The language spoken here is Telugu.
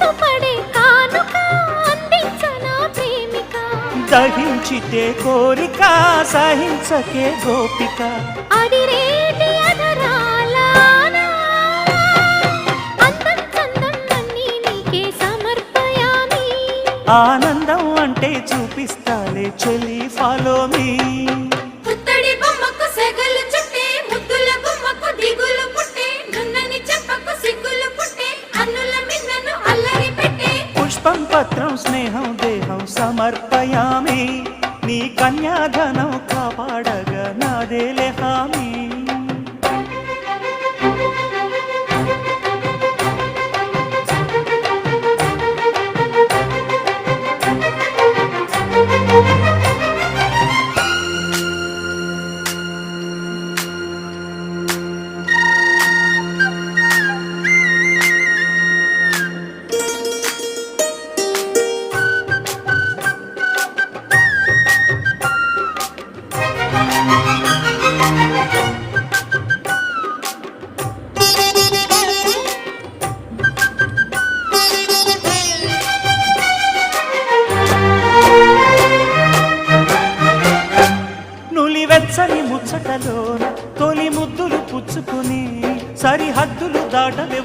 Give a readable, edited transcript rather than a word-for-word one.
మనసు పడే కానుక అందించనా ప్రేమిక దహించితే కోరిక సహించకే గోపిక అడిరేటి అధరాల అందం చందం అన్నీ నీకే సమర్పయామి ఆనందం అంటే చూపిస్తాలే చెలి ఫాలో మీ పుత్తడి బొమ్మకు సెగలు చుట్టే ముద్దుల గుమ్మకు దిగులు పుట్టే నున్నని చెప్పకు సిగ్గులు పుట్టే అన్నుల మిన్నను అల్లరి పెట్టే పుష్పం పత్రం స్నేహం దేహం సమర్పయామి నీ కన్యాధనం కాపాడగా నాదేలే హామీ వెచ్చని ముచ్చటలోన తొలి ముద్దులు పుచ్చుకుని సరిహద్దులు దాటవే